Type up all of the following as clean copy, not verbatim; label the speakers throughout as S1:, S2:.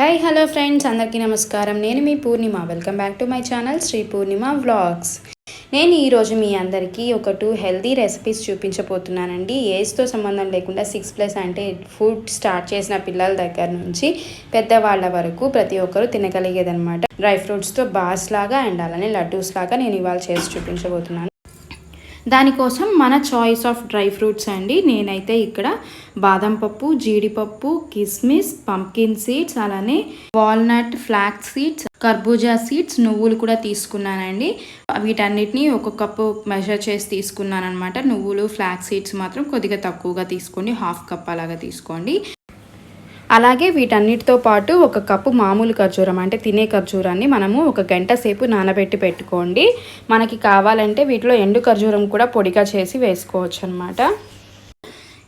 S1: Hi hello friends, అందరికీ నమస్కారం. నేను మీ Purnima. Welcome back to my channel Sri Purnima vlogs. నేను ఈరోజు మీ అందరికీ ఒక 2 హెల్తీ రెసిపీస్ చూపించబోతున్నానండి. ఏజ్తో సంబంధం లేకుండా 6+ అంటే ఫుడ్ స్టార్ట్ చేసిన పిల్లల దగ్గర నుంచి పెద్దవాళ్ళ వరకు ప్రతి ఒక్కరూ తినగలిగేదనమాట. డ్రై ఫ్రూట్స్తో బార్స్ లాగా అండ్ అలానే లడ్డూస్ లాగా నేను ఇవాళ చేసి చూపించబోతున్నాను. దానికోసం మన చాయిస్ ఆఫ్ డ్రై ఫ్రూట్స్ అండి. నేనైతే ఇక్కడ బాదం పప్పు, జీడిపప్పు, కిస్మిస్, పంకిన్ సీడ్స్, అలానే వాల్నట్, ఫ్లాక్స్ సీడ్స్, కర్బూజా సీడ్స్, నువ్వులు కూడా తీసుకున్నానండి. వీటన్నిటిని ఒక కప్పు మెజర్ చేసి తీసుకున్నాను అనమాట. నువ్వులు, ఫ్లాక్స్ సీడ్స్ మాత్రం కొద్దిగా తక్కువగా తీసుకోండి, 1/2 కప్ అలాగా తీసుకోండి. అలాగే వీటన్నిటితో పాటు ఒక కప్పు మామూలు ఖర్జూరం అంటే తినే ఖర్జూరాన్ని మనము 1 గంట సేపు నానబెట్టి పెట్టుకోండి. మనకి కావాలంటే వీటిలో ఎండు ఖర్జూరం కూడా పొడిగా చేసి వేసుకోవచ్చు అనమాట.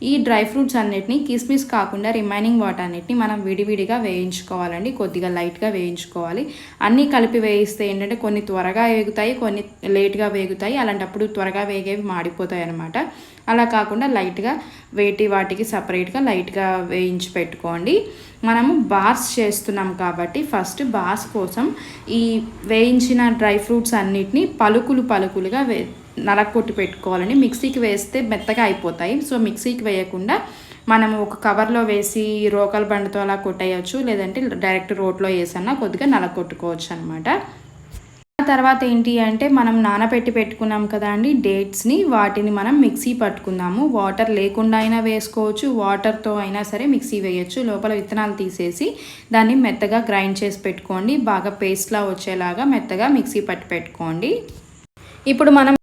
S1: ఈ డ్రై ఫ్రూట్స్ అన్నిటిని కిస్మిస్ కాకుండా రిమైనింగ్ వాటన్నిటిని మనం విడివిడిగా వేయించుకోవాలండి. కొద్దిగా లైట్గా వేయించుకోవాలి. అన్నీ కలిపి వేయిస్తే ఏంటంటే కొన్ని త్వరగా వేగుతాయి, కొన్ని లేట్గా వేగుతాయి. అలాంటప్పుడు త్వరగా వేగేవి మాడిపోతాయి అనమాట. అలా కాకుండా లైట్గా వాటికి సపరేట్గా లైట్గా వేయించి పెట్టుకోండి. మనము బార్స్ చేస్తున్నాం కాబట్టి ఫస్ట్ బార్స్ కోసం ఈ వేయించిన డ్రై ఫ్రూట్స్ అన్నిటిని పలుకులుగా నలగొట్టి పెట్టుకోవాలండి. మిక్సీకి వేస్తే మెత్తగా అయిపోతాయి. సో మిక్సీకి వేయకుండా మనము ఒక కవర్లో వేసి రోకల్ బండతో అలా కొట్టేయచ్చు, లేదంటే డైరెక్ట్ రోట్లో వేసన్నా కొద్దిగా నలగొట్టుకోవచ్చు అనమాట. తర్వాత ఏంటి అంటే మనం నానబెట్టి పెట్టుకున్నాం కదా అండి డేట్స్ని, వాటిని మనం మిక్సీ పట్టుకుందాము. వాటర్ లేకుండా అయినా వేసుకోవచ్చు, వాటర్తో అయినా సరే మిక్సీ వేయచ్చు. లోపల విత్తనాలు తీసేసి దాన్ని మెత్తగా గ్రైండ్ చేసి పెట్టుకోండి. బాగా పేస్ట్లా వచ్చేలాగా మెత్తగా మిక్సీ పట్టి పెట్టుకోండి. ఇప్పుడు మనం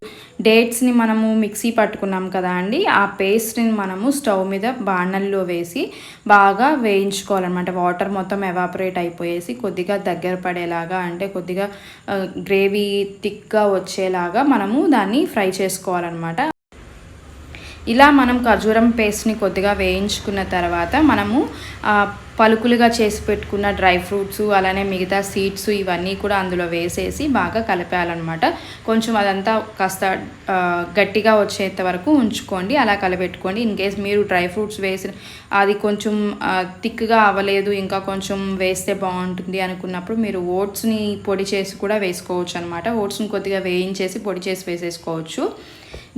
S1: డేట్స్ని మనము మిక్సీ పట్టుకున్నాం కదా అండి, ఆ పేస్ట్ని మనము స్టవ్ మీద బాణల్లో వేసి బాగా వేయించుకోవాలన్నమాట. వాటర్ మొత్తం ఎవాపరేట్ అయిపోయేసి కొద్దిగా దగ్గర పడేలాగా అంటే కొద్దిగా గ్రేవీ థిక్గా వచ్చేలాగా మనము దాన్ని ఫ్రై చేసుకోవాలన్నమాట. ఇలా మనం ఖర్జూరం పేస్ట్ని కొద్దిగా వేయించుకున్న తర్వాత మనము పలుకులుగా చేసి పెట్టుకున్న డ్రై ఫ్రూట్స్ అలానే మిగతా సీడ్స్ ఇవన్నీ కూడా అందులో వేసేసి బాగా కలిపేయాలన్నమాట. కొంచెం అదంతా కాస్త గట్టిగా వచ్చేంత వరకు ఉంచుకోండి, అలా కలిపెట్టుకోండి. ఇన్ కేస్ మీరు డ్రై ఫ్రూట్స్ వేసిన అది కొంచెం థిక్గా అవ్వలేదు, ఇంకా కొంచెం వేస్తే బాగుంటుంది అనుకున్నప్పుడు మీరు ఓట్స్ని పొడి చేసి కూడా వేసుకోవచ్చు అనమాట. ఓట్స్ని కొద్దిగా వేయించేసి పొడి చేసి వేసేసుకోవచ్చు.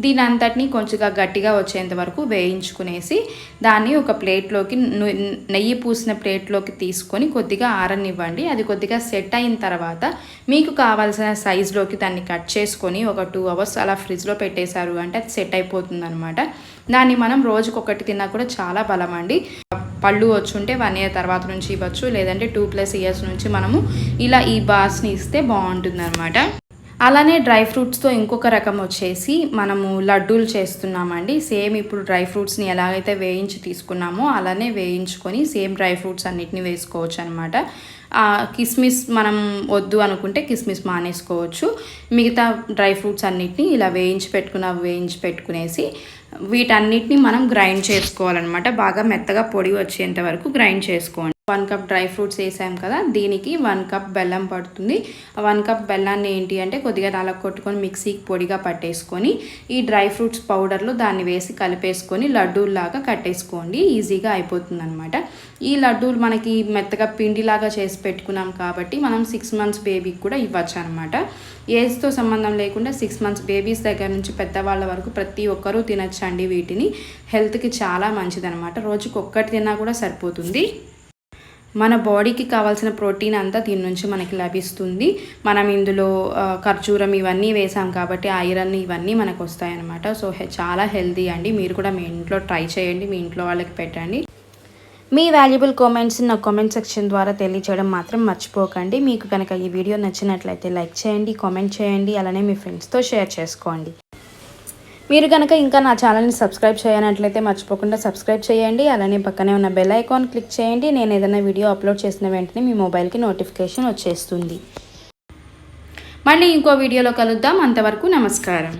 S1: దీని అంతటిని కొంచెంగా గట్టిగా వచ్చేంత వరకు వేయించుకునేసి దాన్ని ఒక ప్లేట్లోకి నెయ్యి పూసిన ప్లేట్లోకి తీసుకొని కొద్దిగా ఆరనివ్వండి. అది కొద్దిగా సెట్ అయిన తర్వాత మీకు కావాల్సిన సైజులోకి దాన్ని కట్ చేసుకొని ఒక 2 అవర్స్ అలా ఫ్రిడ్జ్లో పెట్టేశారు అంటే అది సెట్ అయిపోతుంది అనమాట. దాన్ని మనం రోజుకొకటి తిన్నా కూడా చాలా బలం అండి. పళ్ళు వచ్చుంటే 1 ఇయర్ తర్వాత నుంచి ఇవ్వచ్చు, లేదంటే 2+ ఇయర్స్ నుంచి మనము ఇలా ఈ బార్స్ని ఇస్తే బాగుంటుంది అనమాట. అలానే డ్రై ఫ్రూట్స్తో ఇంకొక రకం వచ్చేసి మనము లడ్డూలు చేస్తున్నామండి. సేమ్ ఇప్పుడు డ్రై ఫ్రూట్స్ని ఎలాగైతే వేయించి తీసుకున్నామో అలానే వేయించుకొని సేమ్ డ్రై ఫ్రూట్స్ అన్నిటిని వేసుకోవచ్చు అనమాట. కిస్మిస్ మనం వద్దు అనుకుంటే కిస్మిస్ మానేసుకోవచ్చు. మిగతా డ్రై ఫ్రూట్స్ అన్నిటిని ఇలా వేయించి పెట్టుకునేసి వీటన్నిటిని మనం గ్రైండ్ చేసుకోవాలన్నమాట. బాగా మెత్తగా పొడి వచ్చేంత వరకు గ్రైండ్ చేసుకోండి. 1 కప్ డ్రై ఫ్రూట్స్ వేసాం కదా, దీనికి 1 కప్ బెల్లం పడుతుంది. 1 కప్ బెల్లాన్ని ఏంటి అంటే కొద్దిగా నలగొట్టుకొని మిక్సీకి పొడిగా పట్టేసుకొని ఈ డ్రై ఫ్రూట్స్ పౌడర్లో దాన్ని వేసి కలిపేసుకొని లడ్డూల్లాగా కట్టేసుకోండి. ఈజీగా అయిపోతుంది అనమాట. ఈ లడ్డూలు మనకి మెత్తగా పిండిలాగా చేసి పెట్టుకున్నాం కాబట్టి మనం 6 మంత్స్ బేబీకి కూడా ఇవ్వచ్చు అనమాట. ఏజ్తో సంబంధం లేకుండా 6 మంత్స్ బేబీస్ దగ్గర నుంచి పెద్దవాళ్ళ వరకు ప్రతి ఒక్కరూ తినచ్చండి. వీటిని హెల్త్కి చాలా మంచిదనమాట. రోజుకి ఒక్కటి తిన్నా కూడా సరిపోతుంది. మన బాడీకి కావాల్సిన ప్రోటీన్ అంతా దీని నుంచి మనకి లభిస్తుంది. మనం ఇందులో ఖర్జూరం ఇవన్నీ వేసాం కాబట్టి ఐరన్ ఇవన్నీ మనకు వస్తాయన్నమాట. సో చాలా హెల్తీ అండి. మీరు కూడా మీ ఇంట్లో ట్రై చేయండి, మీ ఇంట్లో వాళ్ళకి పెట్టండి. మీ వాల్యుబుల్ కామెంట్స్ నా కామెంట్ సెక్షన్ ద్వారా తెలియచేయడం మాత్రం మర్చిపోకండి. మీకు కనుక ఈ వీడియో నచ్చినట్లయితే లైక్ చేయండి, కామెంట్ చేయండి, అలానే మీ ఫ్రెండ్స్తో షేర్ చేసుకోండి. మీరు కనుక ఇంకా నా ఛానల్ని సబ్స్క్రైబ్ చేయనట్లయితే మర్చిపోకుండా సబ్స్క్రైబ్ చేయండి. అలానే పక్కనే ఉన్న బెల్ ఐకాన్ క్లిక్ చేయండి. నేను ఏదైనా వీడియో అప్లోడ్ చేసిన వెంటనే మీ మొబైల్కి నోటిఫికేషన్ వచ్చేస్తుంది. మళ్ళీ ఇంకో వీడియోలో కలుద్దాం. అంతవరకు నమస్కారం.